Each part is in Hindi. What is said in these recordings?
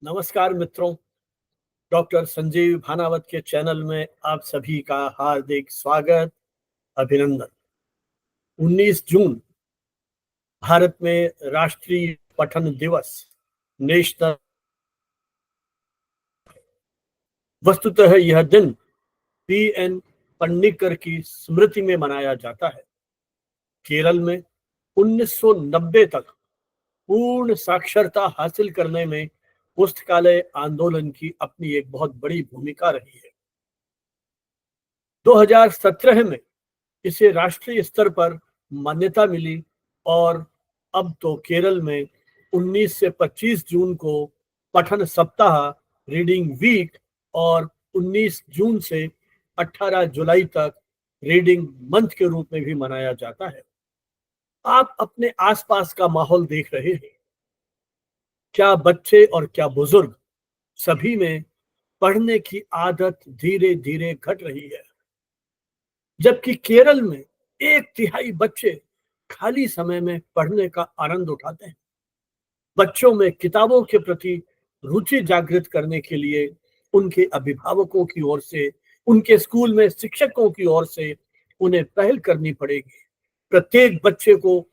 नमस्कार मित्रों। डॉक्टर संजीव भानावत के चैनल में आप सभी का हार्दिक स्वागत, अभिनंदन। 19 जून भारत में राष्ट्रीय पठन दिवस, नेशनल। वस्तुतः यह दिन पीएन पन्नीकर की स्मृति में मनाया जाता है। केरल में 1990 तक पूर्ण साक्षरता हासिल करने में पुस्तकालय आंदोलन की अपनी एक बहुत बड़ी भूमिका रही है। 2017 में इसे राष्ट्रीय स्तर पर मान्यता मिली और अब तो केरल में 19 से 25 जून को पठन सप्ताह, रीडिंग वीक, और 19 जून से 18 जुलाई तक रीडिंग मंथ के रूप में भी मनाया जाता है। आप अपने आसपास का माहौल देख रहे हैं। क्या बच्चे और क्या बुजुर्ग, सभी में पढ़ने की आदत धीरे धीरे घट रही है। जबकि केरल में 1/3 बच्चे खाली समय में पढ़ने का आनंद उठाते हैं। बच्चों में किताबों के प्रति रुचि जागृत करने के लिए उनके अभिभावकों की ओर से, उनके स्कूल में शिक्षकों की ओर से उन्हें पहल करनी पड़ेगी। प्रत्येक बच्चे को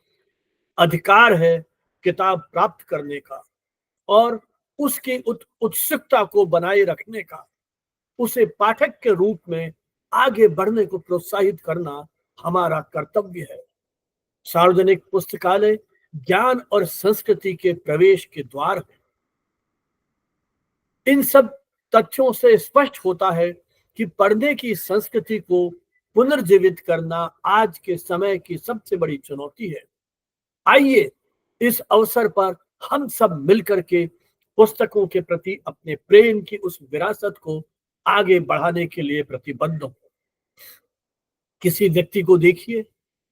अधिकार है किताब प्राप्त करने का और उसकी उत्सुकता को बनाए रखने का। उसे पाठक के रूप में आगे बढ़ने को प्रोत्साहित करना हमारा कर्तव्य है। सार्वजनिक पुस्तकालय ज्ञान और संस्कृति के प्रवेश के द्वार है। इन सब तथ्यों से स्पष्ट होता है कि पढ़ने की संस्कृति को पुनर्जीवित करना आज के समय की सबसे बड़ी चुनौती है। आइए इस अवसर पर हम सब मिलकर के पुस्तकों के प्रति अपने प्रेम की उस विरासत को आगे बढ़ाने के लिए प्रतिबद्ध हो। किसी व्यक्ति को देखिए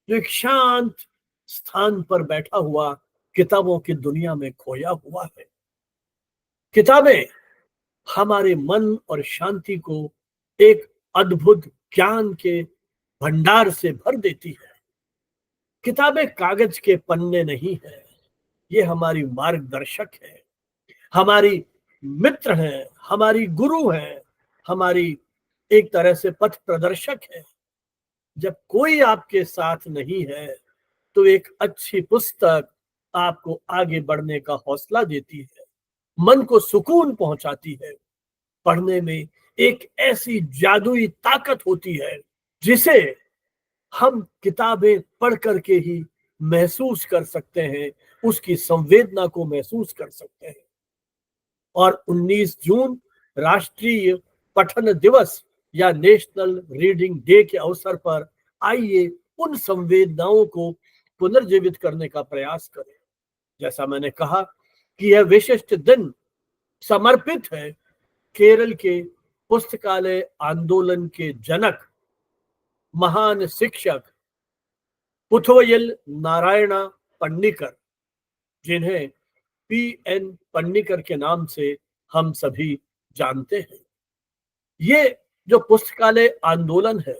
जो एक शांत स्थान पर बैठा हुआ किताबों की दुनिया में खोया हुआ है। किताबें हमारे मन और शांति को एक अद्भुत ज्ञान के भंडार से भर देती है। किताबें कागज के पन्ने नहीं है, ये हमारी मार्गदर्शक है, हमारी मित्र है, हमारी गुरु है, हमारी एक तरह से पथ प्रदर्शक है। जब कोई आपके साथ नहीं है तो एक अच्छी पुस्तक आपको आगे बढ़ने का हौसला देती है, मन को सुकून पहुंचाती है। पढ़ने में एक ऐसी जादुई ताकत होती है जिसे हम किताबें पढ़ करके ही महसूस कर सकते हैं, उसकी संवेदना को महसूस कर सकते हैं। और 19 जून राष्ट्रीय पठन दिवस या नेशनल रीडिंग डे के अवसर पर आइए उन संवेदनाओं को पुनर्जीवित करने का प्रयास करें। जैसा मैंने कहा कि यह विशिष्ट दिन समर्पित है केरल के पुस्तकालय आंदोलन के जनक, महान शिक्षक पुथोयिल नारायणा पन्नीकर, जिन्हें पीएन पन्नीकर के नाम से हम सभी जानते हैं। ये जो पुस्तकालय आंदोलन है,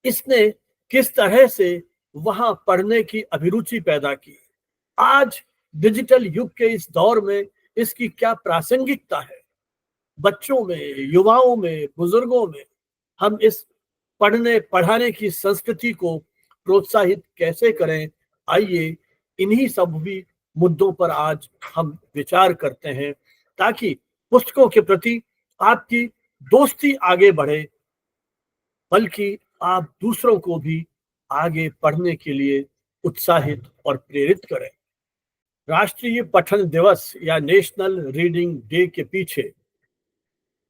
इसने किस तरह से वहां पढ़ने की अभिरुचि पैदा की, आज डिजिटल युग के इस दौर में इसकी क्या प्रासंगिकता है, बच्चों में, युवाओं में, बुजुर्गों में हम इस पढ़ने पढ़ाने की संस्कृति को प्रोत्साहित कैसे करें। आइए इन्हीं सब भी मुद्दों पर आज हम विचार करते हैं, ताकि पुस्तकों के प्रति आपकी दोस्ती आगे बढ़े, बल्कि आप दूसरों को भी आगे पढ़ने के लिए उत्साहित और प्रेरित करें। राष्ट्रीय पठन दिवस या नेशनल रीडिंग डे के पीछे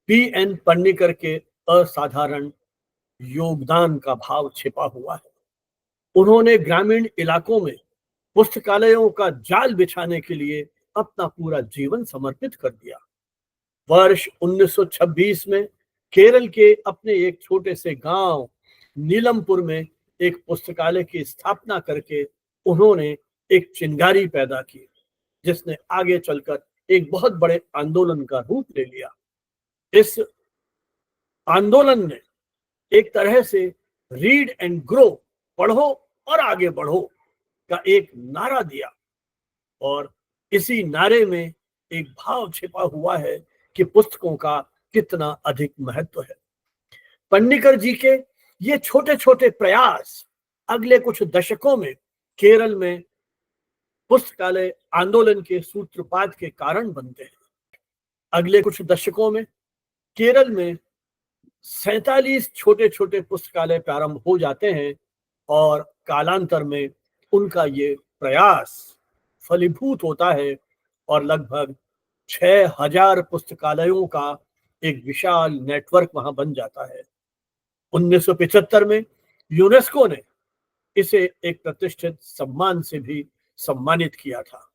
पीएन पन्नीकर के असाधारण योगदान का भाव छिपा हुआ है। उन्होंने ग्रामीण इलाकों में पुस्तकालयों का जाल बिछाने के लिए अपना पूरा जीवन समर्पित कर दिया। वर्ष 1926 में केरल के अपने एक छोटे से गांव नीलमपुर में एक पुस्तकालय की स्थापना करके उन्होंने एक चिंगारी पैदा की, जिसने आगे चलकर एक बहुत बड़े आंदोलन का रूप ले लिया। इस आंदोलन ने एक तरह से रीड एंड ग्रो, पढ़ो और आगे बढ़ो का एक नारा दिया, और इसी नारे में एक भाव छिपा हुआ है कि पुस्तकों का कितना अधिक महत्व है। पन्नीकर जी के ये छोटे छोटे प्रयास अगले कुछ दशकों में केरल में पुस्तकालय आंदोलन के सूत्रपात के कारण बनते हैं। अगले कुछ दशकों में केरल में 47 छोटे छोटे पुस्तकालय प्रारंभ हो जाते हैं और कालांतर में उनका ये प्रयास फलीभूत होता है और लगभग 6000 पुस्तकालयों का एक विशाल नेटवर्क वहां बन जाता है। 1975 में यूनेस्को ने इसे एक प्रतिष्ठित सम्मान से भी सम्मानित किया था।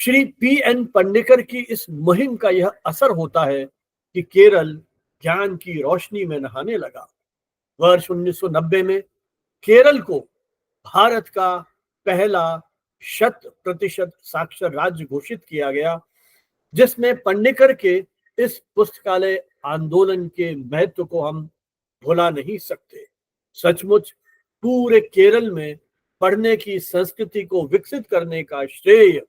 श्री पी.एन. पन्नीकर की इस मुहिम का यह असर होता है कि केरल ज्ञान की रोशनी में नहाने लगा। वर्ष 1990 में केरल को भारत का पहला 100% साक्षर राज्य घोषित किया गया, जिसमें पन्नीकर के इस पुस्तकालय आंदोलन के महत्व को हम भुला नहीं सकते। सचमुच पूरे केरल में पढ़ने की संस्कृति को विकसित करने का श्रेय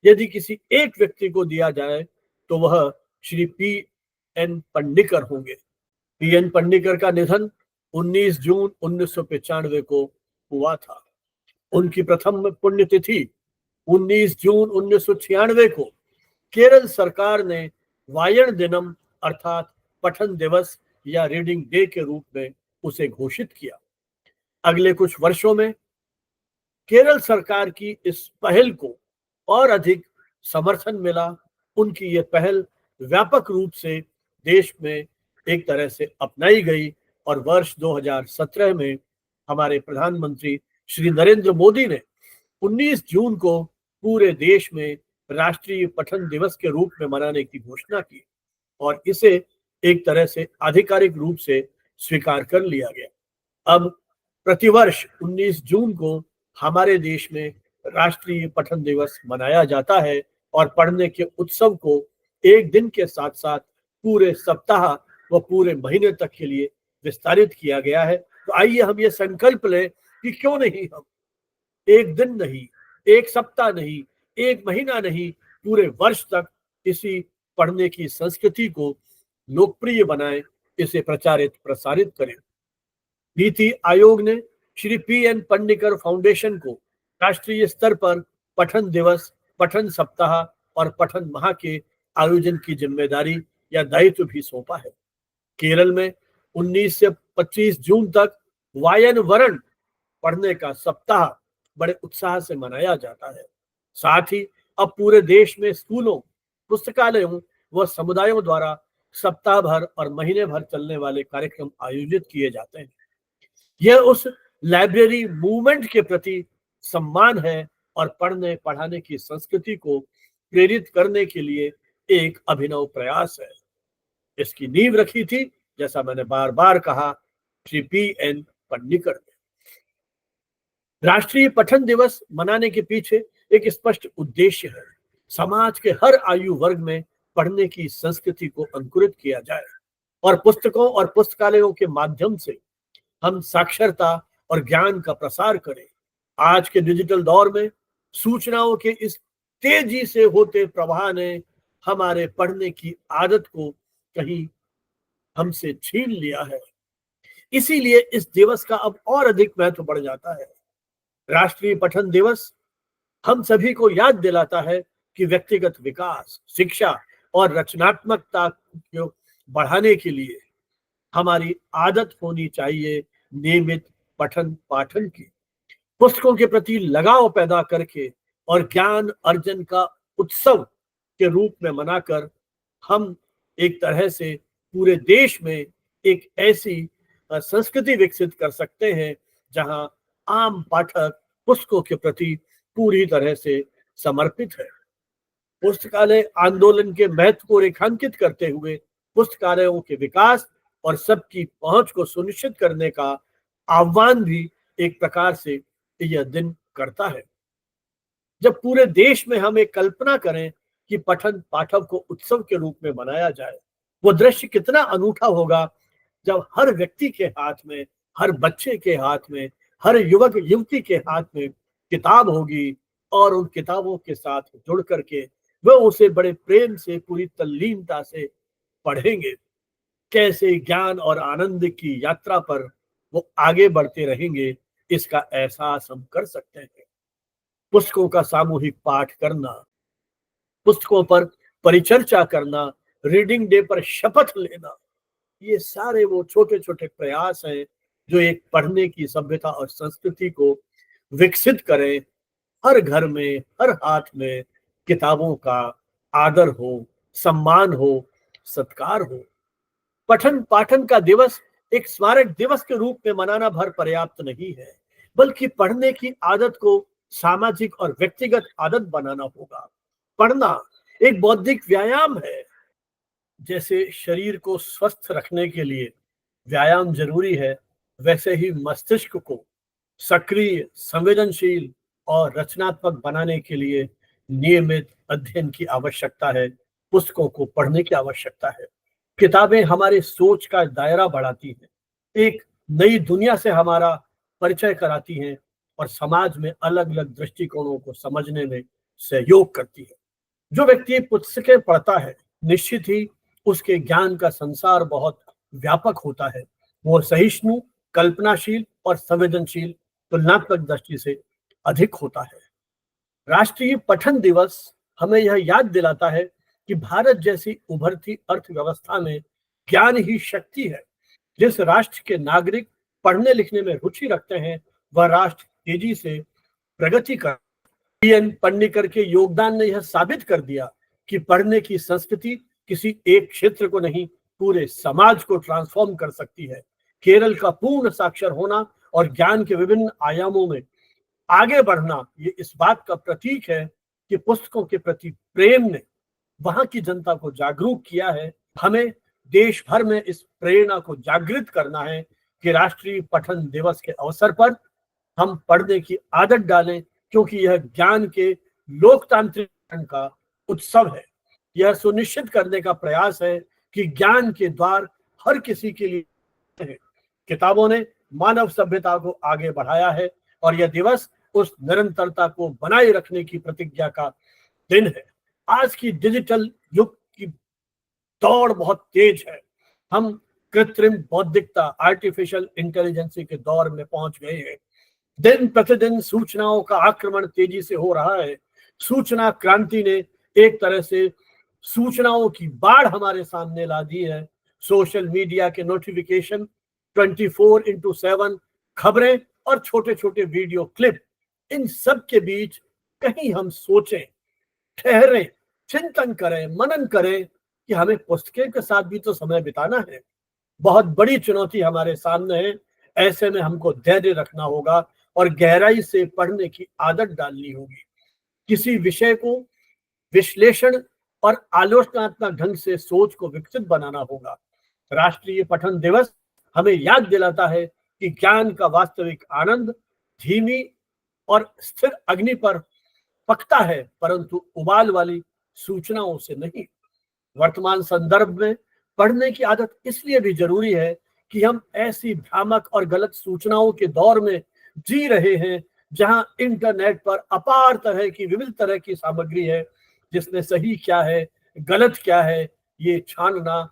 यदि किसी एक व्यक्ति को दिया जाए तो वह श्री पी.एन. पन्नीकर होंगे। पी.एन. पन्नीकर का निधन 19 जून 1995 को हुआ था। उनकी प्रथम पुण्यतिथि 19 जून 1996 को केरल सरकार ने वायन दिनम अर्थात पठन दिवस या रीडिंग डे के रूप में उसे घोषित किया। अगले कुछ वर्षों में केरल सरकार की इस पहल को और अधिक समर्थन मिला। उनकी ये पहल व्यापक रूप से देश में एक तरह से अपनाई गई और वर्ष 2017 में हमारे प्रधानमंत्री श्री नरेंद्र मोदी ने 19 जून को पूरे देश में राष्ट्रीय पठन दिवस के रूप में मनाने की घोषणा की और इसे एक तरह से आधिकारिक रूप से स्वीकार कर लिया गया। अब प्रतिवर्ष 19 जून को हमारे देश में राष्ट्रीय पठन दिवस मनाया जाता है और पढ़ने के उत्सव को एक दिन के साथ साथ पूरे सप्ताह व पूरे महीने तक के लिए विस्तारित किया गया है। तो आइए हम ये संकल्प लें कि क्यों नहीं हम एक दिन नहीं, एक सप्ताह नहीं, एक महीना नहीं, पूरे वर्ष तक इसी पढ़ने की संस्कृति को लोकप्रिय बनाएं, इसे प्रचारित प्रसारित करें। नीति आयोग ने श्री पी.एन. पन्नीकर फाउंडेशन को राष्ट्रीय स्तर पर पठन दिवस, पठन सप्ताह और पठन माह के आयोजन की जिम्मेदारी या दायित्व भी सौंपा है। केरल में 19 से 25 जून तक वायन वरण पढ़ने का सप्ताह बड़े उत्साह से मनाया जाता है। साथ ही अब पूरे देश में स्कूलों, पुस्तकालयों व समुदायों द्वारा सप्ताह भर और महीने भर चलने वाले कार्यक्रम आयोजित किए जाते हैं। यह उस लाइब्रेरी मूवमेंट के प्रति सम्मान है और पढ़ने पढ़ाने की संस्कृति को प्रेरित करने के लिए एक अभिनव प्रयास है। इसकी नींव रखी थी, जैसा मैंने बार बार कहा, श्री पी.एन. पन्नीकर ने। राष्ट्रीय पठन दिवस मनाने के पीछे एक स्पष्ट उद्देश्य है। समाज के हर आयु वर्ग में पढ़ने की संस्कृति को अंकुरित किया जाए और पुस्तकों और पुस्तकालयों के माध्यम से हम साक्षरता और ज्ञान का प्रसार करें। आज के डिजिटल दौर में सूचनाओं के इस तेजी से होते प्रवाह ने हमारे पढ़ने की आदत को कहीं हमसे छीन लिया है। इसीलिए इस दिवस का अब और अधिक महत्व बढ़ जाता है। राष्ट्रीय पठन दिवस हम सभी को याद दिलाता है कि व्यक्तिगत विकास, शिक्षा और रचनात्मकता को बढ़ाने के लिए हमारी आदत होनी चाहिए नियमित पठन पाठन की। पुस्तकों के प्रति लगाव पैदा करके और ज्ञान अर्जन का उत्सव के रूप में मनाकर हम एक तरह से पूरे देश में एक ऐसी संस्कृति विकसित कर सकते हैं जहां आम पाठक पुस्तकों के प्रति पूरी तरह से समर्पित है। पुस्तकालय आंदोलन के महत्व को रेखांकित करते हुए पुस्तकालयों के विकास और सबकी पहुंच को सुनिश्चित करने का आह्वान भी एक प्रकार से यह दिन करता है। जब पूरे देश में हम एक कल्पना करें कि पठन पाठक को उत्सव के रूप में मनाया जाए, वो दृश्य कितना अनूठा होगा जब हर व्यक्ति के हाथ में, हर बच्चे के हाथ में, हर युवक युवती के हाथ में किताब होगी और उन किताबों के साथ जुड़ करके वह उसे बड़े प्रेम से, पूरी तल्लीनता से पढ़ेंगे। कैसे ज्ञान और आनंद की यात्रा पर वो आगे बढ़ते रहेंगे, इसका एहसास हम कर सकते हैं। पुस्तकों का सामूहिक पाठ करना, पुस्तकों पर परिचर्चा करना, रीडिंग डे पर शपथ लेना, ये सारे वो छोटे छोटे प्रयास हैं जो एक पढ़ने की सभ्यता और संस्कृति को विकसित करें। हर घर में, हर हाथ में किताबों का आदर हो, सम्मान हो, सत्कार हो। पठन पाठन का दिवस एक स्मारक दिवस के रूप में मनाना भर पर्याप्त नहीं है, बल्कि पढ़ने की आदत को सामाजिक और व्यक्तिगत आदत बनाना होगा। पढ़ना एक बौद्धिक व्यायाम है। जैसे शरीर को स्वस्थ रखने के लिए व्यायाम जरूरी है, वैसे ही मस्तिष्क को सक्रिय, संवेदनशील और रचनात्मक बनाने के लिए नियमित अध्ययन की आवश्यकता है, पुस्तकों को पढ़ने की आवश्यकता है। किताबें हमारे सोच का दायरा बढ़ाती हैं, एक नई दुनिया से हमारा परिचय कराती हैं और समाज में अलग अलग दृष्टिकोणों को समझने में सहयोग करती है। जो व्यक्ति पुस्तकें पढ़ता है, निश्चित ही उसके ज्ञान का संसार बहुत व्यापक होता है। वो सहिष्णु, कल्पनाशील और संवेदनशील तुलनात्मक दृष्टि से अधिक होता है। राष्ट्रीय पठन दिवस हमें यह याद दिलाता है कि भारत जैसी उभरती अर्थव्यवस्था में ज्ञान ही शक्ति है। जिस राष्ट्र के नागरिक पढ़ने लिखने में रुचि रखते हैं, वह राष्ट्र तेजी से प्रगति कर। पीएन पन्नीकर के योगदान ने यह साबित कर दिया कि पढ़ने की संस्कृति किसी एक क्षेत्र को नहीं, पूरे समाज को ट्रांसफॉर्म कर सकती है। केरल का पूर्ण साक्षर होना और ज्ञान के विभिन्न आयामों में आगे बढ़ना, ये इस बात का प्रतीक है कि पुस्तकों के प्रति प्रेम ने वहां की जनता को जागरूक किया है। हमें देश भर में इस प्रेरणा को जागृत करना है कि राष्ट्रीय पठन दिवस के अवसर पर हम पढ़ने की आदत डालें, क्योंकि यह ज्ञान के लोकतांत्रिक का उत्सव है। यह सुनिश्चित करने का प्रयास है कि ज्ञान के द्वार हर किसी के लिए हैं। किताबों ने मानव सभ्यता को आगे बढ़ाया है और यह दिवस उस निरंतरता को बनाए रखने की प्रतिज्ञा का दिन है। आज की डिजिटल युग की दौड़ बहुत तेज है। हम कृत्रिम बौद्धिकता, आर्टिफिशियल इंटेलिजेंस के दौर में पहुंच गए हैं। दिन प्रतिदिन सूचनाओं का आक्रमण तेजी से हो रहा है। सूचना क्रांति ने एक तरह से सूचनाओं की बाढ़ हमारे सामने ला दी है। सोशल मीडिया के नोटिफिकेशन, 24x7 खबरें और छोटे छोटे वीडियो क्लिप, इन सब के बीच कहीं हम सोचें, ठहरें, चिंतन करें, मनन करें कि हमें पुस्तकें के साथ भी तो समय बिताना है। बहुत बड़ी चुनौती हमारे सामने है। ऐसे में हमको धैर्य रखना होगा और गहराई से पढ़ने की आदत डालनी होगी। किसी विषय को विश्लेषण और आलोचनात्मक ढंग से सोच को विकसित बनाना होगा। राष्ट्रीय पठन दिवस हमें याद दिलाता है कि ज्ञान का वास्तविक आनंद धीमी और स्थिर अग्नि पर पकता है, परंतु उबाल वाली सूचनाओं से नहीं। वर्तमान संदर्भ में पढ़ने की आदत इसलिए भी जरूरी है कि हम ऐसी भ्रामक और गलत सूचनाओं के दौर में जी रहे हैं, जहां इंटरनेट पर अपार तरह की, विविध तरह की सामग्री है, जिसमें सही क्या है, गलत क्या है, ये छानना।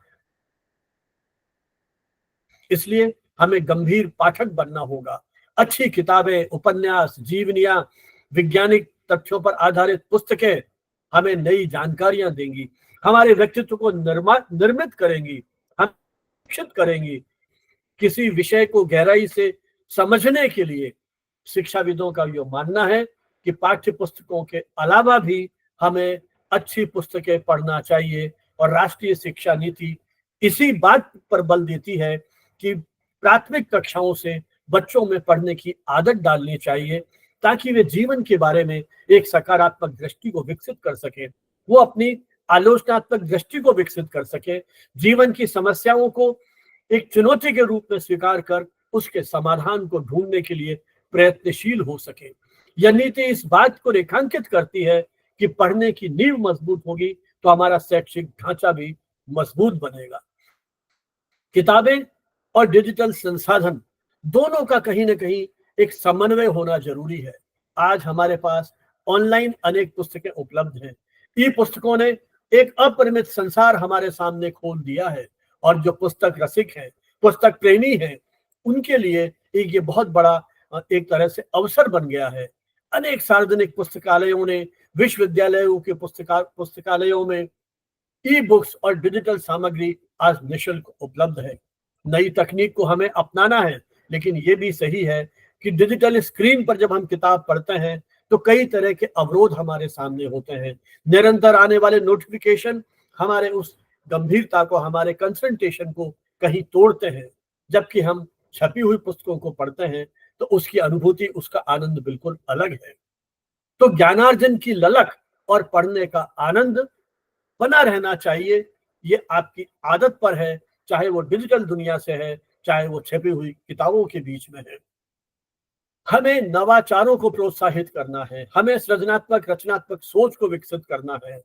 इसलिए हमें गंभीर पाठक बनना होगा। अच्छी किताबें, उपन्यास, जीवनियां, वैज्ञानिक तथ्यों पर आधारित पुस्तकें हमें नई जानकारियां देंगी, हमारे व्यक्तित्व को निर्मित करेंगी, हम शिक्षित करेंगी। किसी विषय को गहराई से समझने के लिए शिक्षाविदों का यह मानना है कि पाठ्य पुस्तकों के अलावा भी हमें अच्छी पुस्तकें पढ़ना चाहिए। और राष्ट्रीय शिक्षा नीति इसी बात पर बल देती है कि प्राथमिक कक्षाओं से बच्चों में पढ़ने की आदत डालनी चाहिए, ताकि वे जीवन के बारे में एक सकारात्मक दृष्टि को विकसित कर सके, वो अपनी आलोचनात्मक दृष्टि को विकसित कर सके, जीवन की समस्याओं को एक चुनौती के रूप में स्वीकार कर उसके समाधान को ढूंढने के लिए प्रयत्नशील हो सके। यह नीति इस बात को रेखांकित करती है कि पढ़ने की नींव मजबूत होगी तो हमारा शैक्षिक ढांचा भी मजबूत बनेगा। किताबें और डिजिटल संसाधन दोनों का कहीं ना कहीं एक समन्वय होना जरूरी है। आज हमारे पास ऑनलाइन अनेक पुस्तकें उपलब्ध हैं, ई पुस्तकों ने एक अपरिमित संसार हमारे सामने खोल दिया है, और जो पुस्तक रसिक हैं, पुस्तक प्रेमी हैं, उनके लिए एक ये बहुत बड़ा एक तरह से अवसर बन गया है। अनेक सार्वजनिक पुस्तकालयों ने, विश्वविद्यालयों के पुस्तकालयों में ई बुक्स और डिजिटल सामग्री आज निशुल्क उपलब्ध है। नई तकनीक को हमें अपनाना है, लेकिन ये भी सही है कि डिजिटल स्क्रीन पर जब हम किताब पढ़ते हैं तो कई तरह के अवरोध हमारे सामने होते हैं। निरंतर आने वाले नोटिफिकेशन हमारे उस गंभीरता को, हमारे कंसंट्रेशन को कहीं तोड़ते हैं। जबकि हम छपी हुई पुस्तकों को पढ़ते हैं तो उसकी अनुभूति, उसका आनंद बिल्कुल अलग है। तो ज्ञानार्जन की ललक और पढ़ने का आनंद बना रहना चाहिए। ये आपकी आदत पर है, चाहे वो डिजिटल दुनिया से है, चाहे वो छपी हुई किताबों के बीच में है। हमें नवाचारों को प्रोत्साहित करना है, हमें सृजनात्मक रचनात्मक सोच को विकसित करना है।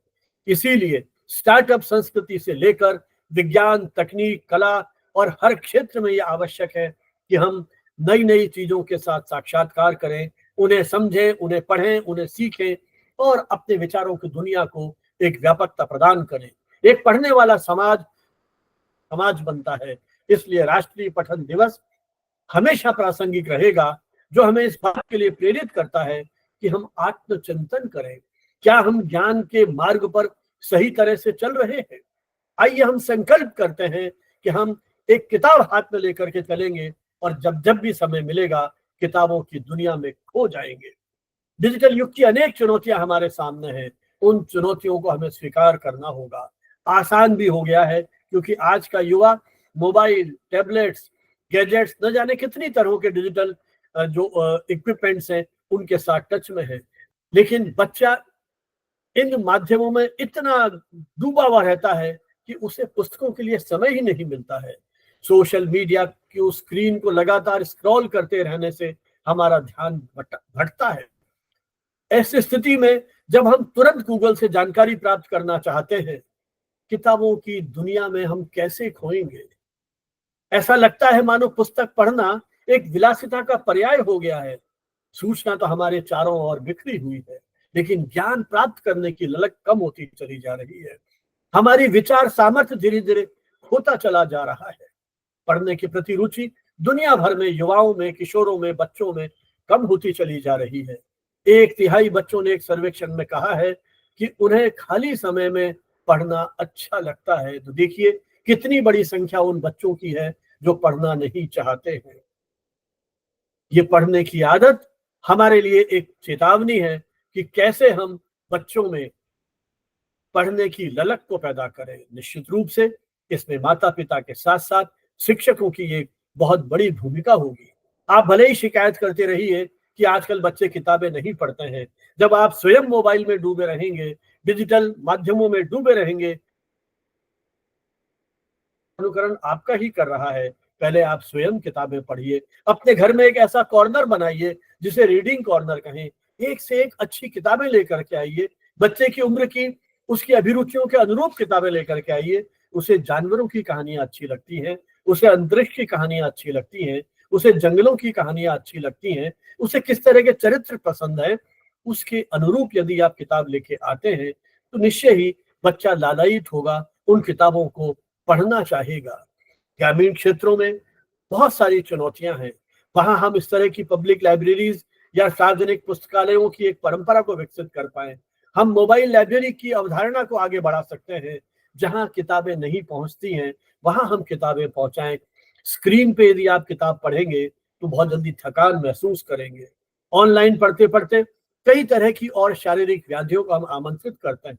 इसीलिए स्टार्टअप संस्कृति से लेकर विज्ञान, तकनीक, कला और हर क्षेत्र में यह आवश्यक है कि हम नई नई चीजों के साथ साक्षात्कार करें, उन्हें समझें, उन्हें पढ़ें, उन्हें सीखें और अपने विचारों की दुनिया को एक व्यापकता प्रदान करें। एक पढ़ने वाला समाज समाज बनता है। इसलिए राष्ट्रीय पठन दिवस हमेशा प्रासंगिक रहेगा, जो हमें इस बात के लिए प्रेरित करता है कि हम आत्मचिंतन करें। क्या हम ज्ञान के मार्ग पर सही तरह से चल रहे हैं? आइए हम संकल्प करते हैं कि हम एक किताब हाथ में लेकर के चलेंगे और जब जब भी समय मिलेगा किताबों की दुनिया में खो जाएंगे। डिजिटल युग की अनेक चुनौतियां हमारे सामने हैं, उन चुनौतियों को हमें स्वीकार करना होगा। आसान भी हो गया है क्योंकि आज का युवा मोबाइल, टैबलेट्स, गैजेट्स, न जाने कितनी तरह के डिजिटल जो इक्विपमेंट्स हैं उनके साथ टच में है। लेकिन बच्चा इन माध्यमों में इतना डूबा हुआ रहता है कि उसे पुस्तकों के लिए समय ही नहीं मिलता है। सोशल मीडिया की उस स्क्रीन को लगातार स्क्रॉल करते रहने से हमारा ध्यान भटकता है। ऐसी स्थिति में जब हम तुरंत गूगल से जानकारी प्राप्त करना चाहते हैं, किताबों की दुनिया में हम कैसे खोएंगे? ऐसा लगता है मानो पुस्तक पढ़ना एक विलासिता का पर्याय हो गया है। सूचना तो हमारे चारों ओर बिखरी हुई है, लेकिन ज्ञान प्राप्त करने की ललक कम होती चली जा रही है। हमारी विचार सामर्थ्य धीरे धीरे खोता चला जा रहा है। पढ़ने की प्रति रुचि दुनिया भर में युवाओं में, किशोरों में, बच्चों में कम होती चली जा रही है। 1/3 बच्चों ने एक सर्वेक्षण में कहा है कि उन्हें खाली समय में पढ़ना अच्छा लगता है। तो देखिए कितनी बड़ी संख्या उन बच्चों की है जो पढ़ना नहीं चाहते हैं। ये पढ़ने की आदत हमारे लिए एक चेतावनी है कि कैसे हम बच्चों में पढ़ने की ललक को पैदा करें। निश्चित रूप से इसमें माता पिता के साथ साथ शिक्षकों की एक बहुत बड़ी भूमिका होगी। आप भले ही शिकायत करते रहिए कि आजकल बच्चे किताबें नहीं पढ़ते हैं, जब आप स्वयं मोबाइल में डूबे रहेंगे, डिजिटल माध्यमों में डूबे रहेंगे, अनुकरण आपका ही कर रहा है। पहले आप स्वयं किताबें पढ़िए, अपने घर में एक ऐसा कॉर्नर बनाइए जिसे रीडिंग कॉर्नर कहें। एक से एक अच्छी किताबें लेकर के आइए, बच्चे की उम्र की, उसकी अभिरुचियों के अनुरूप किताबें लेकर के आइए। उसे जानवरों की कहानियां अच्छी लगती हैं, उसे अंतरिक्ष की कहानियां अच्छी लगती हैं, उसे जंगलों की कहानियां अच्छी लगती हैं, उसे किस तरह के चरित्र पसंद है, उसके अनुरूप यदि आप किताब लेके आते हैं तो निश्चय ही बच्चा लालायित होगा, उन किताबों को पढ़ना चाहेगा। ग्रामीण क्षेत्रों में बहुत सारी चुनौतियां हैं। वहां हम इस तरह की पब्लिक लाइब्रेरीज या सार्वजनिक पुस्तकालयों की एक परंपरा को विकसित कर पाए। हम मोबाइल लाइब्रेरी की अवधारणा को आगे बढ़ा सकते हैं। जहां किताबें नहीं पहुंचती हैं वहां हम किताबें पहुंचाएं। स्क्रीन पे यदि आप किताब पढ़ेंगे तो बहुत जल्दी थकान महसूस करेंगे। ऑनलाइन पढ़ते पढ़ते कई तरह की और शारीरिक व्याधियों को हम आमंत्रित करते हैं।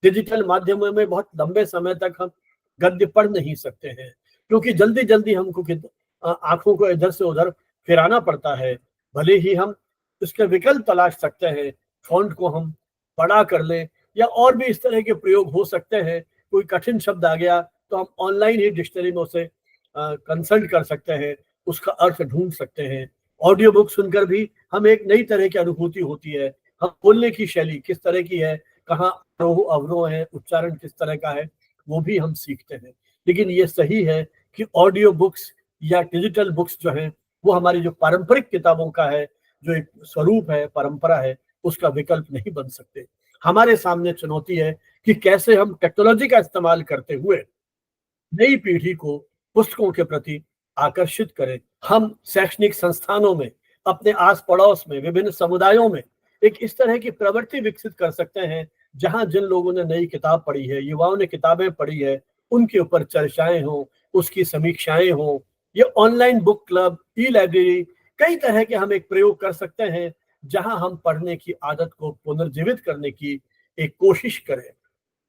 डिजिटल माध्यमों में बहुत लंबे समय तक हम गद्य पढ़ नहीं सकते हैं क्योंकि जल्दी जल्दी हमको आंखों को इधर से उधर फिराना पड़ता है। भले ही हम इसके विकल्प तलाश सकते हैं, फॉन्ट को हम बड़ा कर लें या और भी इस तरह के प्रयोग हो सकते हैं। कोई कठिन शब्द आ गया तो हम ऑनलाइन ही डिक्शनरी में उसे कंसल्ट कर सकते हैं, उसका अर्थ ढूंढ सकते हैं। ऑडियो बुक सुनकर भी हमें एक नई तरह की अनुभूति होती है। हम बोलने की शैली किस तरह की है, कहाँ आरोह अवरोह है, उच्चारण किस तरह का है, वो भी हम सीखते हैं। लेकिन ये सही है कि ऑडियो बुक्स या डिजिटल बुक्स जो हैं वो हमारी जो पारंपरिक किताबों का है, जो एक स्वरूप है, परंपरा है, उसका विकल्प नहीं बन सकते। हमारे सामने चुनौती है कि कैसे हम टेक्नोलॉजी का इस्तेमाल करते हुए नई पीढ़ी को पुस्तकों के प्रति आकर्षित करें। हम शैक्षणिक संस्थानों में, अपने आस पड़ोस में, विभिन्न समुदायों में एक इस तरह की प्रवृत्ति विकसित कर सकते हैं जहां जिन लोगों ने नई किताब पढ़ी है, युवाओं ने किताबें पढ़ी है, उनके ऊपर चर्चाएं हों, उसकी समीक्षाएं हों। ये ऑनलाइन बुक क्लब, ई लाइब्रेरी, कई तरह के हम एक प्रयोग कर सकते हैं जहां हम पढ़ने की आदत को पुनर्जीवित करने की एक कोशिश करें।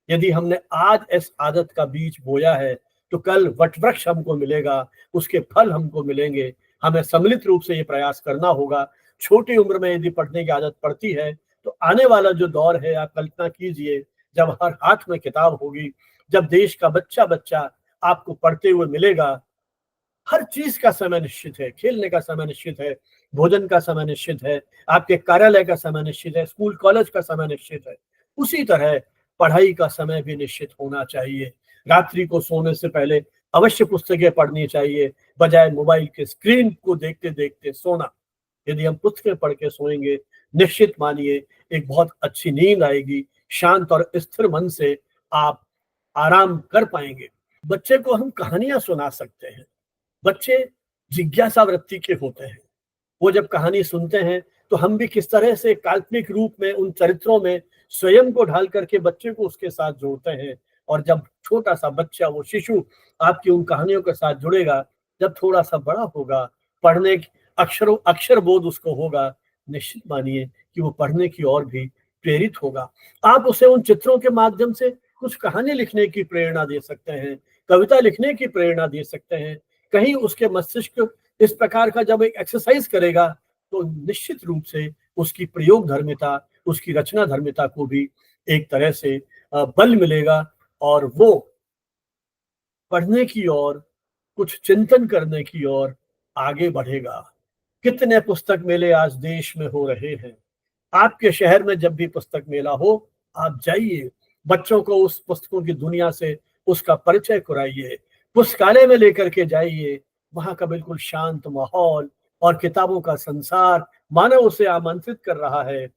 यदि हमने आज इस आदत का बीज बोया है तो कल वटवृक्ष हमको मिलेगा, उसके फल हमको मिलेंगे। हमें सम्मिलित रूप से ये प्रयास करना होगा। छोटी उम्र में यदि पढ़ने की आदत पड़ती है तो आने वाला जो दौर है, आप कल्पना कीजिए, जब हर हाथ में किताब होगी, जब देश का बच्चा बच्चा आपको पढ़ते हुए मिलेगा। हर चीज का समय निश्चित है, खेलने का समय निश्चित है, भोजन का समय निश्चित है, आपके कार्यालय का समय निश्चित है, स्कूल कॉलेज का समय निश्चित है। उसी तरह पढ़ाई का समय भी निश्चित होना चाहिए। रात्रि को सोने से पहले अवश्य पुस्तकें पढ़नी चाहिए, बजाय मोबाइल के स्क्रीन को देखते देखते सोना। यदि हम पुस्तकें पढ़ के सोएंगे, निश्चित मानिए एक बहुत अच्छी नींद आएगी, शांत और स्थिर मन से आप आराम कर पाएंगे। बच्चे को हम कहानियां सुना सकते हैं। बच्चे जिज्ञासा वृत्ति के होते हैं। वो जब कहानी सुनते हैं तो हम भी किस तरह से काल्पनिक रूप में उन चरित्रों में स्वयं को ढाल करके बच्चे को उसके साथ जोड़ते हैं। और जब छोटा सा बच्चा, वो शिशु आपकी उन कहानियों के साथ जुड़ेगा, जब थोड़ा सा बड़ा होगा, पढ़ने अक्षर बोध उसको होगा, निश्चित मानिए कि वो पढ़ने की ओर भी प्रेरित होगा। आप उसे उन चित्रों के माध्यम से कुछ कहानी लिखने की प्रेरणा दे सकते हैं, कविता लिखने की प्रेरणा दे सकते हैं। कहीं उसके मस्तिष्क इस प्रकार का जब एक एक्सरसाइज करेगा तो निश्चित रूप से उसकी प्रयोग धर्मिता, उसकी रचना धर्मिता को भी एक तरह से बल मिलेगा और वो पढ़ने की ओर, कुछ चिंतन करने की ओर आगे बढ़ेगा। कितने पुस्तक मेले आज देश में हो रहे हैं। आपके शहर में जब भी पुस्तक मेला हो, आप जाइए, बच्चों को उस पुस्तकों की दुनिया से उसका परिचय कराइए, पुस्तकालय में लेकर के जाइए। वहां का बिल्कुल शांत माहौल और किताबों का संसार मानो उसे आमंत्रित कर रहा है।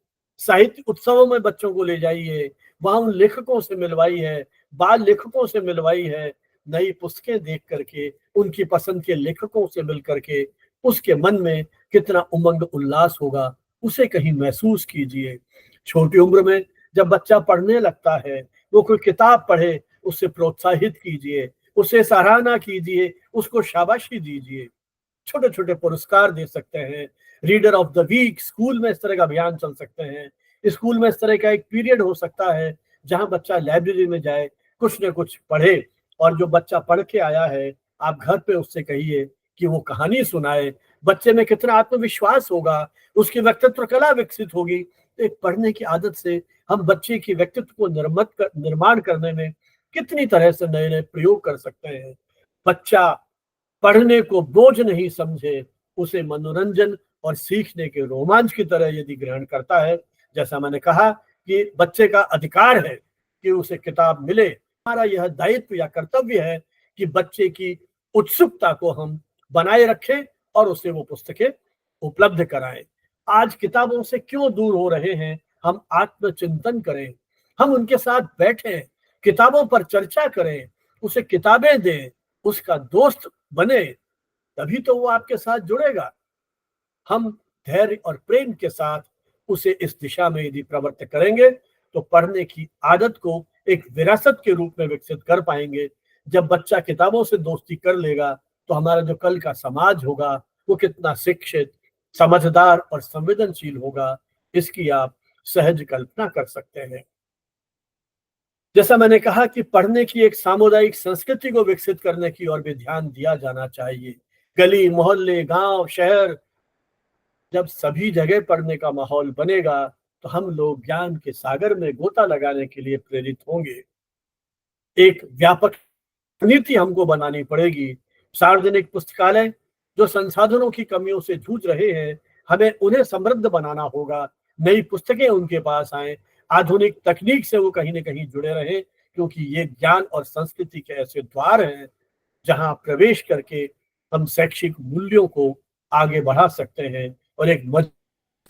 साहित्य उत्सवों में बच्चों को ले जाइए, वहां उन लेखकों से मिलवाई है, बाल लेखकों से मिलवाई है। नई पुस्तकें देख करके, उनकी पसंद के लेखकों से मिल करके उसके मन में कितना उमंग उल्लास होगा, उसे कहीं महसूस कीजिए। छोटी उम्र में जब बच्चा पढ़ने लगता है, वो कोई किताब पढ़े, उसे प्रोत्साहित कीजिए, उसे सराहना कीजिए, उसको शाबाशी दीजिए। छोटे छोटे पुरस्कार दे सकते हैं। Reader of the week school में इस तरह का अभियान चल सकते हैं। स्कूल में इस तरह का एक पीरियड हो सकता है जहां बच्चा लाइब्रेरी में जाए, कुछ न कुछ पढ़े, और जो बच्चा पढ़ के आया है आप घर पे उससे कहिए कि वो कहानी सुनाए। बच्चे में कितना आत्मविश्वास होगा, उसकी व्यक्तित्व कला विकसित होगी। तो एक पढ़ने की आदत से हम बच्चे की व्यक्तित्व को निर्माण करने में कितनी तरह से नए नए प्रयोग कर सकते हैं। बच्चा पढ़ने को बोझ नहीं समझे, उसे मनोरंजन और सीखने के रोमांच की तरह यदि ग्रहण करता है, जैसा मैंने कहा कि बच्चे का अधिकार है कि उसे किताब मिले, हमारा यह दायित्व या कर्तव्य है कि बच्चे की उत्सुकता को हम बनाए रखें और उसे वो पुस्तकें उपलब्ध कराएं। आज किताबों से क्यों दूर हो रहे हैं, हम आत्मचिंतन करें, हम उनके साथ बैठें, किताबों पर चर्चा करें, उसे किताबें दें, उसका दोस्त बने, तभी तो वो आपके साथ जुड़ेगा। हम धैर्य और प्रेम के साथ उसे इस दिशा में यदि प्रवृत्त करेंगे तो पढ़ने की आदत को एक विरासत के रूप में विकसित कर पाएंगे। जब बच्चा किताबों से दोस्ती कर लेगा तो हमारा जो कल का समाज होगा वो कितना शिक्षित, समझदार और संवेदनशील होगा, इसकी आप सहज कल्पना कर सकते हैं। जैसा मैंने कहा कि पढ़ने की एक सामुदायिक संस्कृति को विकसित करने की ओर भी ध्यान दिया जाना चाहिए। गली मोहल्ले, गांव, शहर, जब सभी जगह पढ़ने का माहौल बनेगा तो हम लोग ज्ञान के सागर में गोता लगाने के लिए प्रेरित होंगे। एक व्यापक नीति हमको बनानी पड़ेगी। सार्वजनिक पुस्तकालय जो संसाधनों की कमियों से जूझ रहे हैं, हमें उन्हें समृद्ध बनाना होगा। नई पुस्तकें उनके पास आए, आधुनिक तकनीक से वो कहीं न कहीं जुड़े रहे, क्योंकि ये ज्ञान और संस्कृति के ऐसे द्वार हैं जहां प्रवेश करके हम शैक्षिक मूल्यों को आगे बढ़ा सकते हैं और एक मजबूत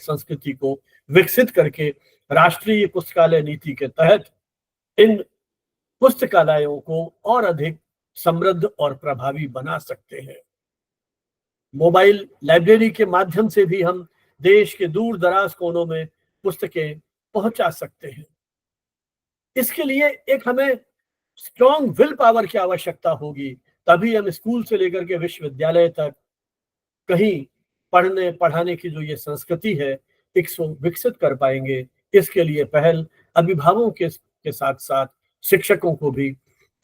संस्कृति को विकसित करके राष्ट्रीय पुस्तकालय नीति के तहत इन पुस्तकालयों को और अधिक समृद्ध और प्रभावी बना सकते हैं। मोबाइल लाइब्रेरी के माध्यम से भी हम देश के दूर दराज कोनों में पुस्तकें पहुंचा सकते हैं। इसके लिए एक हमें स्ट्रॉन्ग विल पावर की आवश्यकता होगी, तभी हम स्कूल से लेकर के विश्वविद्यालय तक कहीं पढ़ने पढ़ाने की जो ये संस्कृति है इसको विकसित कर पाएंगे। इसके लिए पहल अभिभावकों के साथ साथ शिक्षकों को भी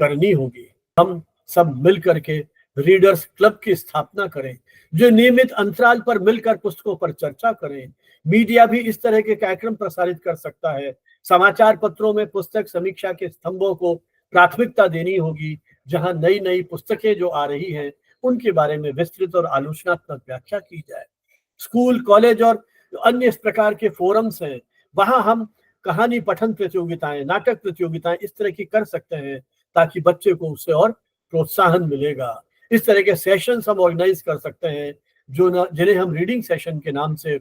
करनी होगी। हम सब मिलकर के रीडर्स क्लब की स्थापना करें, जो नियमित अंतराल पर मिलकर पुस्तकों पर चर्चा करें। मीडिया भी इस तरह के कार्यक्रम प्रसारित कर सकता है। समाचार पत्रों में पुस्तक समीक्षा के स्तंभों को प्राथमिकता देनी होगी, जहां नई नई पुस्तकें जो आ रही हैं उनके बारे में विस्तृत और आलोचनात्मक व्याख्या की जाए। स्कूल, कॉलेज और अन्य इस प्रकार के फोरम्स हैं, वहां हम कहानी पठन प्रतियोगिताएं, नाटक प्रतियोगिताएं इस तरह की कर सकते हैं, ताकि बच्चे को उससे और प्रोत्साहन मिलेगा। इस तरह के सेशंस हम ऑर्गेनाइज कर सकते हैं, जिन्हें हम रीडिंग सेशन के नाम से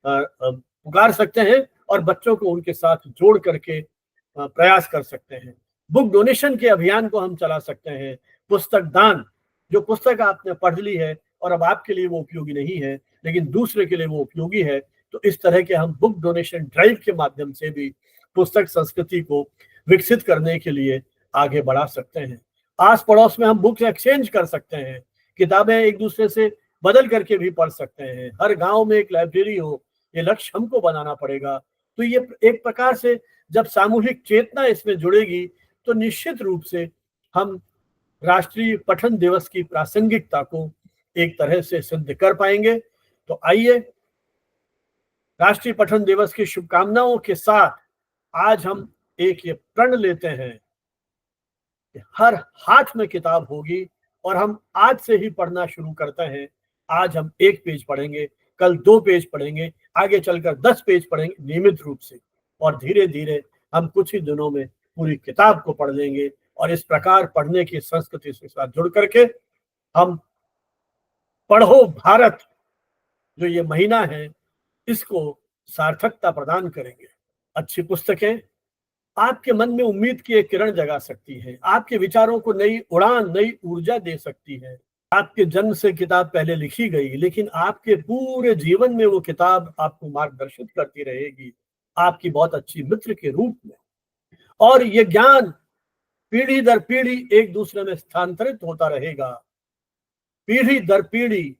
पुकार सकते हैं और बच्चों को उनके साथ जोड़ करके प्रयास कर सकते हैं। बुक डोनेशन के अभियान को हम चला सकते हैं। पुस्तक दान, जो पुस्तक आपने पढ़ ली है और अब आपके लिए वो उपयोगी नहीं है लेकिन दूसरे के लिए वो उपयोगी है, तो इस तरह के हम बुक डोनेशन ड्राइव के माध्यम से भी पुस्तक संस्कृति को विकसित करने के लिए आगे बढ़ा सकते हैं। आस पड़ोस में हम बुक एक्सचेंज कर सकते हैं, किताबें एक दूसरे से बदल करके भी पढ़ सकते हैं। हर गांव में एक लाइब्रेरी हो, ये लक्ष्य हमको बनाना पड़ेगा। तो ये एक प्रकार से जब सामूहिक चेतना इसमें जुड़ेगी तो निश्चित रूप से हम राष्ट्रीय पठन दिवस की प्रासंगिकता को एक तरह से सिद्ध कर पाएंगे। तो आइए, राष्ट्रीय पठन दिवस की शुभकामनाओं के साथ आज हम एक ये प्रण लेते हैं कि हर हाथ में किताब होगी और हम आज से ही पढ़ना शुरू करते हैं। आज हम 1 पेज पढ़ेंगे, कल 2 पेज पढ़ेंगे, आगे चलकर 10 पेज पढ़ेंगे नियमित रूप से, और धीरे धीरे हम कुछ ही दिनों में पूरी किताब को पढ़ लेंगे। और इस प्रकार पढ़ने की संस्कृति के साथ जुड़ करके हम पढ़ो भारत, जो ये महीना है, इसको सार्थकता प्रदान करेंगे। अच्छी पुस्तकें आपके मन में उम्मीद की एक किरण जगा सकती है, आपके विचारों को नई उड़ान, नई ऊर्जा दे सकती है। आपके जन्म से किताब पहले लिखी गई, लेकिन आपके पूरे जीवन में वो किताब आपको मार्गदर्शित करती रहेगी, आपकी बहुत अच्छी मित्र के रूप में। और ये ज्ञान पीढ़ी दर पीढ़ी एक दूसरे में स्थानांतरित होता रहेगा, पीढ़ी दर पीढ़ी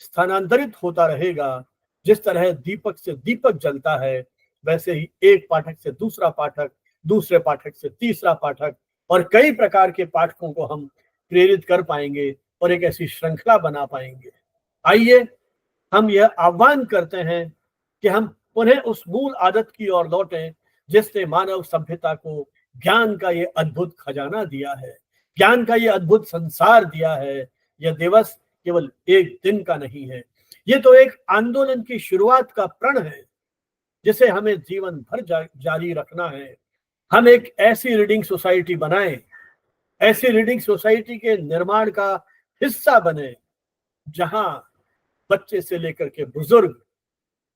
स्थानांतरित होता रहेगा। जिस तरह दीपक से दीपक जलता है, वैसे ही एक पाठक से दूसरा पाठक, दूसरे पाठक से तीसरा पाठक, और कई प्रकार के पाठकों को हम प्रेरित कर पाएंगे और एक ऐसी श्रृंखला बना पाएंगे। आइए हम यह आह्वान करते हैं कि हम पुनः उस मूल आदत की ओर लौटें, जिसने मानव सभ्यता को ज्ञान का ये अद्भुत खजाना दिया है, ज्ञान का ये अद्भुत संसार दिया है। यह दिवस केवल एक दिन का नहीं है, ये तो एक आंदोलन की शुरुआत का प्रण है, जिसे हमें जीवन भर जारी रखना है। हम एक ऐसी रीडिंग सोसाइटी बनाएं, ऐसी रीडिंग सोसाइटी के निर्माण का हिस्सा बने, जहां बच्चे से लेकर के बुजुर्ग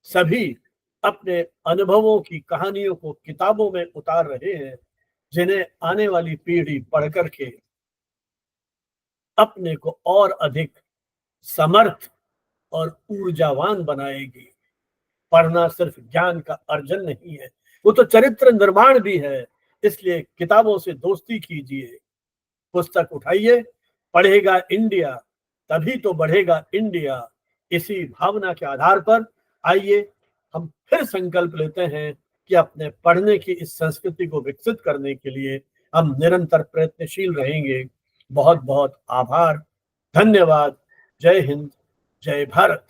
सभी अपने अनुभवों की कहानियों को किताबों में उतार रहे हैं, जिन्हें आने वाली पीढ़ी पढ़ करके अपने को और अधिक समर्थ और ऊर्जावान बनाएगी। पढ़ना सिर्फ ज्ञान का अर्जन नहीं है, वो तो चरित्र निर्माण भी है। इसलिए किताबों से दोस्ती कीजिए, पुस्तक उठाइए, पढ़ेगा इंडिया तभी तो बढ़ेगा इंडिया। इसी भावना के आधार पर आइए हम फिर संकल्प लेते हैं कि अपने पढ़ने की इस संस्कृति को विकसित करने के लिए हम निरंतर प्रयत्नशील रहेंगे। बहुत बहुत आभार, धन्यवाद। जय हिंद, जय भारत।